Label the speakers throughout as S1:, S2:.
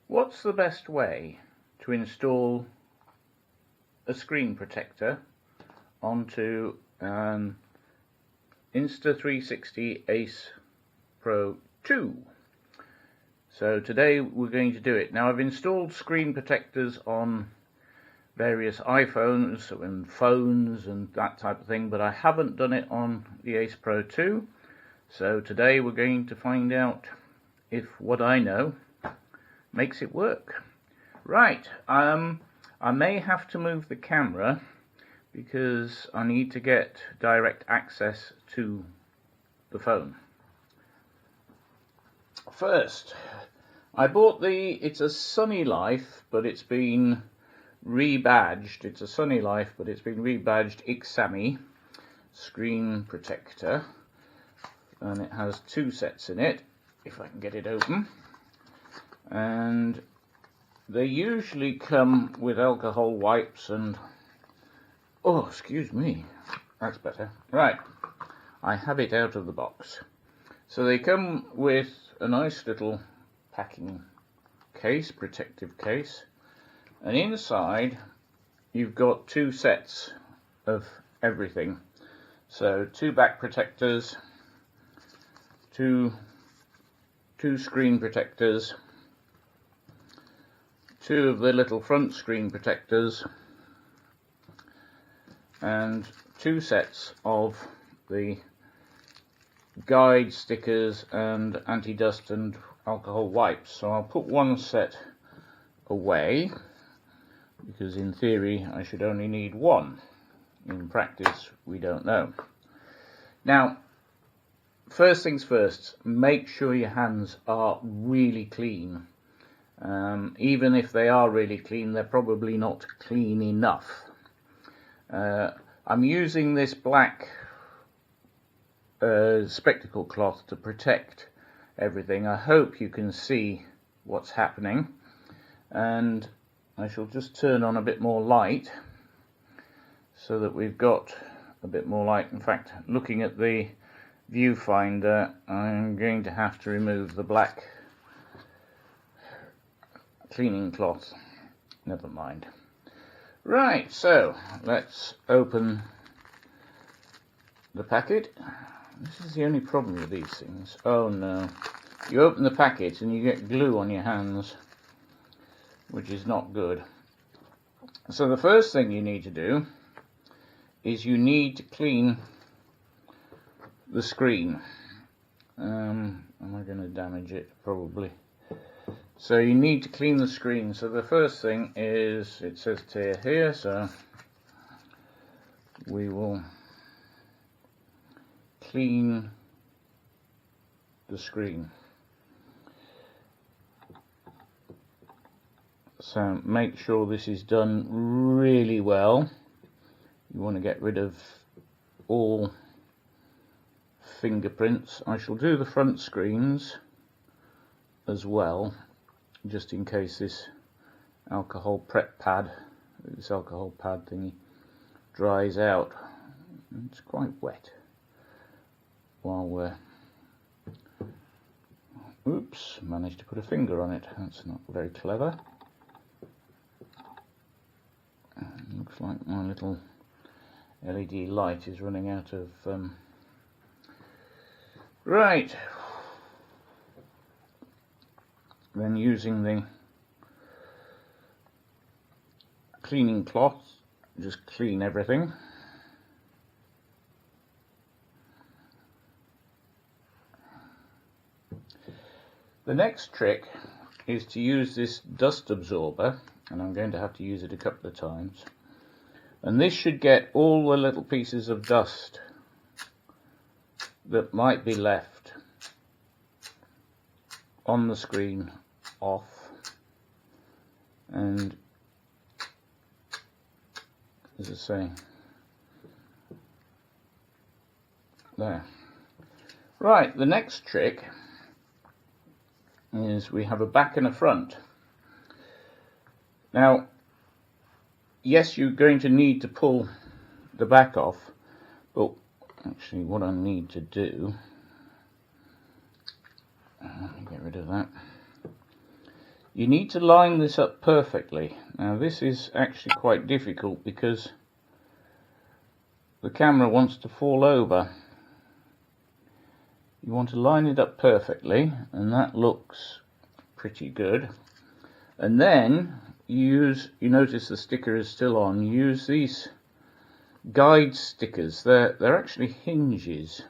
S1: What's the best way to install a screen protector onto an Insta360 Ace Pro 2? So today we're going to do it. Now, I've installed screen protectors on various iPhones and phones and that type of thing, but I haven't done it on the Ace Pro 2. So today we're going to find out if what I know makes it work. Right, I may have to move the camera because I need to get direct access to the phone. First, I bought it's a Sunny Life, but it's been rebadged. It's a Sunny Life, but it's been rebadged iksamy screen protector, and it has two sets in it, if I can get it open. And they usually come with alcohol wipes and, oh, excuse me, that's better. Right, I have it out of the box. So they come with a nice little packing case, protective case, and inside you've got two sets of everything. So two back protectors, two screen protectors, two of the little front screen protectors, and two sets of the guide stickers and anti-dust and alcohol wipes. So I'll put one set away because in theory I should only need one. In practice we don't know. Now, first things first, make sure your hands are really clean. Even if they are really clean, they're probably not clean enough. I'm using this black spectacle cloth to protect everything. I hope you can see what's happening, and I shall just turn on a bit more light so that we've got a bit more light. In fact, looking at the viewfinder, I'm going to have to remove the black cleaning cloth. Never mind. Right, so let's open the packet. This is the only problem with these things. Oh no. You open the packet and you get glue on your hands, which is not good. So the first thing you need to do is you need to clean the screen. Am I going to damage it? Probably. So you need to clean the screen. So the first thing is, it says 𝗘𝘅𝗁𝗘𝗢 here, so we will clean the screen. So make sure this is done really well. You want to get rid of all fingerprints. I shall do the front screens as well, just in case this alcohol pad thingy dries out. It's quite wet while we're, oops, managed to put a finger on it. That's not very clever. Looks like my little LED light is running out of right. Then using the cleaning cloth, just clean everything. The next trick is to use this dust absorber, and I'm going to have to use it a couple of times. And this should get all the little pieces of dust that might be left on the screen off. And as I say, there. Right, the next trick is we have a back and a front. Now, yes, you're going to need to pull the back off, but actually what I need to do, let me get rid of that. You need to line this up perfectly. Now this is actually quite difficult because the camera wants to fall over. You want to line it up perfectly, and that looks pretty good. And then you notice the sticker is still on. You use these guide stickers. They're actually hinges,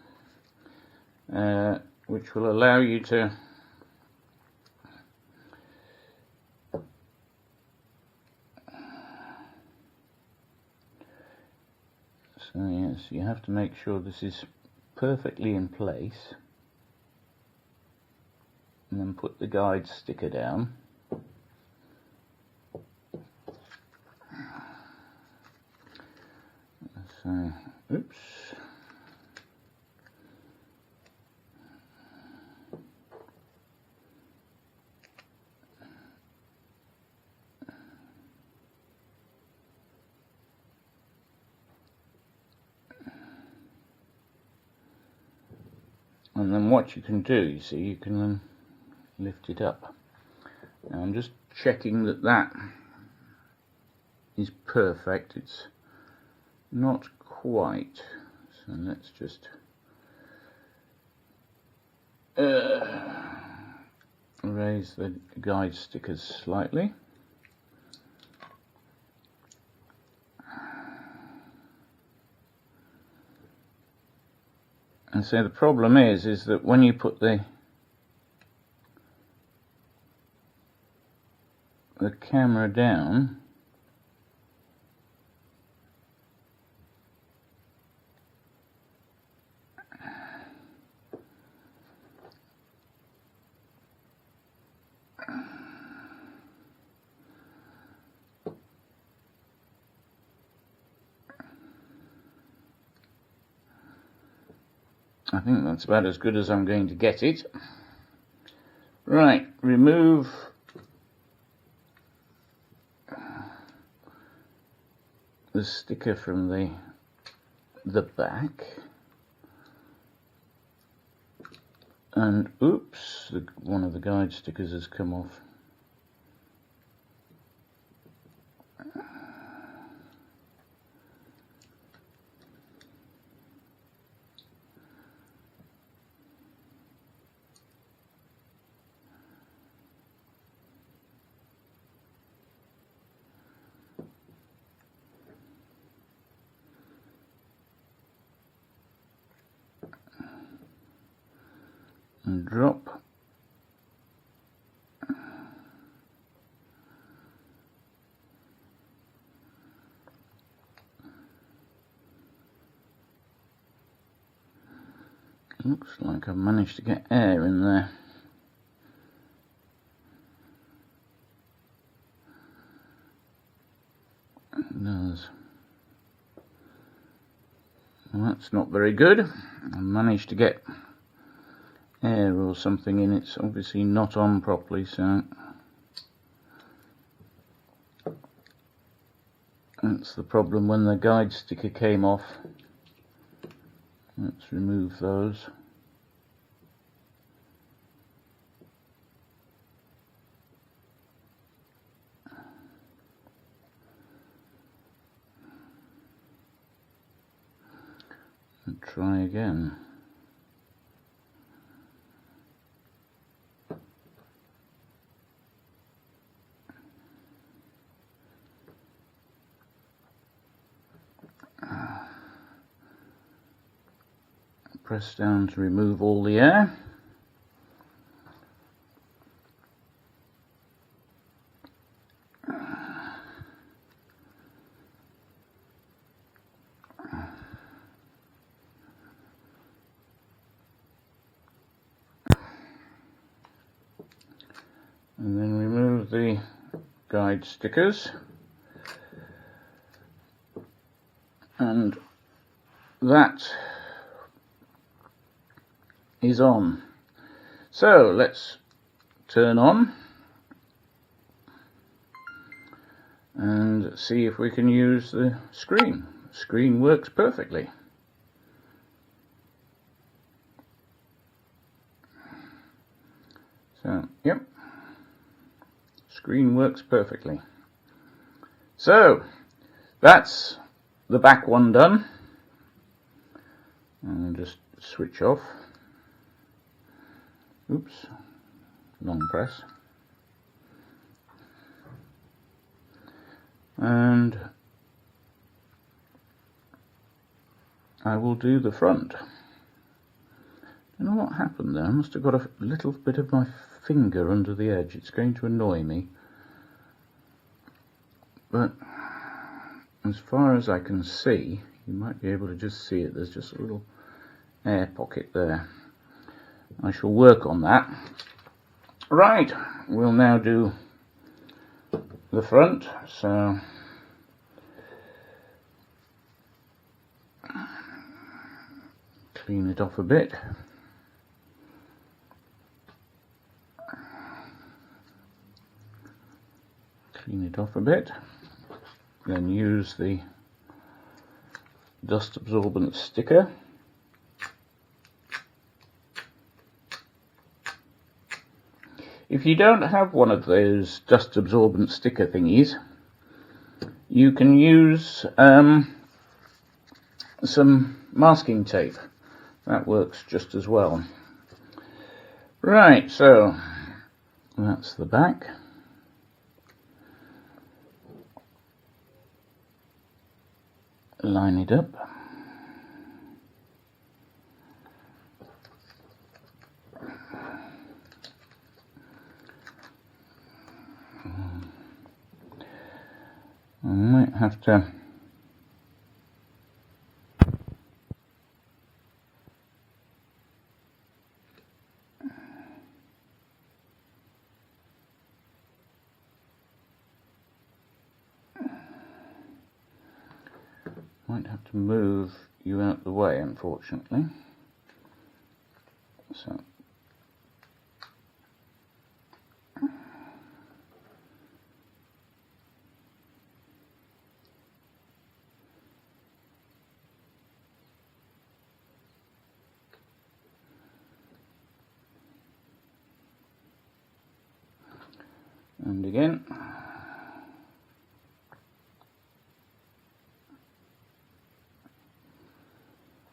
S1: which will allow you to so yes, you have to make sure this is perfectly in place, and then put the guide sticker down. So, oops. And then what you can do, you see, you can then lift it up. Now I'm just checking that that is perfect. It's not quite, so let's just raise the guide stickers slightly. And so the problem is that when you put the camera down, I think that's about as good as I'm going to get it. Right, remove the sticker from the back, and oops, one of the guide stickers has come off. And drop. Looks like I've managed to get air in there. It does. Well, that's not very good. I managed to get air or something in. It's obviously not on properly, so that's the problem when the guide sticker came off. Let's remove those. And try again. Press down to remove all the air. And then remove the guide stickers. And that is on. So let's turn on and see if we can use the screen. The screen works perfectly. So, yep. screen works perfectly. So that's the back one done. And just switch off. Oops, long press. And I will do the front. I don't know what happened there. I must have got a little bit of my finger under the edge. It's going to annoy me. But as far as I can see, you might be able to just see it. There's just a little air pocket there. I shall work on that. Right, we'll now do the front. So clean it off a bit. Clean it off a bit. Then use the dust absorbent sticker. If you don't have one of those dust absorbent sticker thingies, you can use some masking tape. That works just as well. Right, so that's the back. Line it up. I might have to move you out the way, unfortunately. So and again.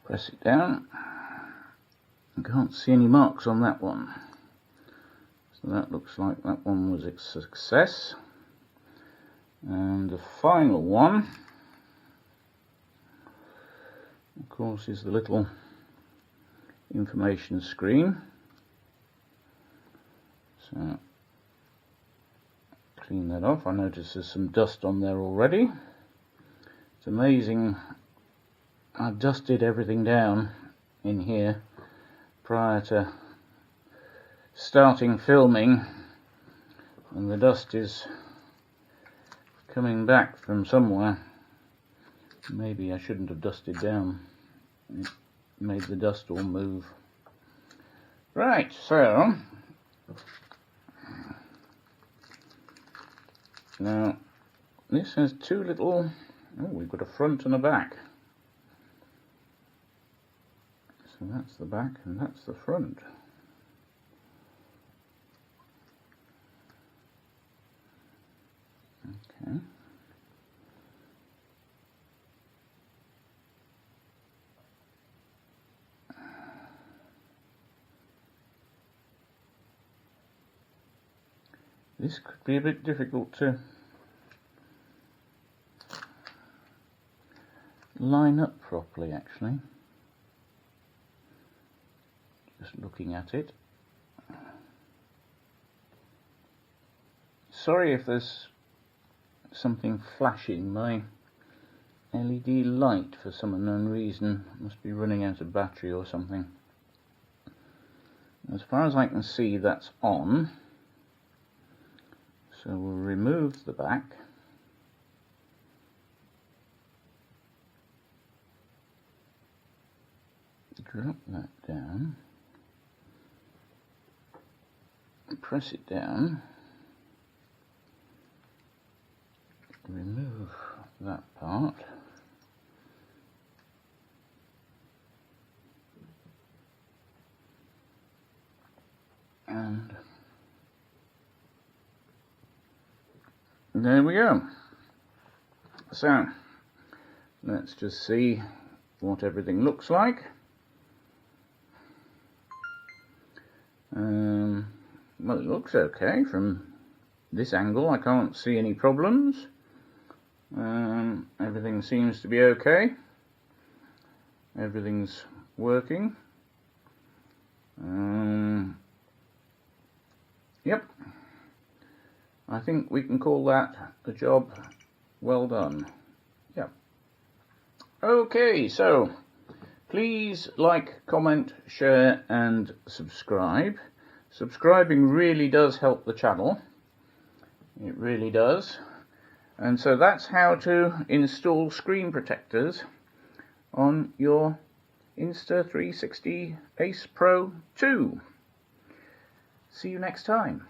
S1: Press it down. I can't see any marks on that one. So that looks like that one was a success. And the final one, of course, is the little information screen. So clean that off. I notice there's some dust on there already. It's amazing. I dusted everything down in here prior to starting filming, and the dust is coming back from somewhere. Maybe I shouldn't have dusted down. It made the dust all move. Right, so now this has two little, we've got a front and a back. So that's the back and that's the front. Okay. This could be a bit difficult to line up properly, actually. Just looking at it. Sorry if there's something flashing. My LED light, for some unknown reason, must be running out of battery or something. As far as I can see, that's on. So we'll remove the back. Drop that down. Press it down. Remove that part. And there we go. So let's just see what everything looks like. Well, it looks okay from this angle. I can't see any problems. Everything seems to be okay. Everything's working. Yep. I think we can call that a job well done. Yep. Okay, so please like, comment, share and subscribe. Subscribing really does help the channel. It really does. And so that's how to install screen protectors on your Insta360 Ace Pro 2. See you next time.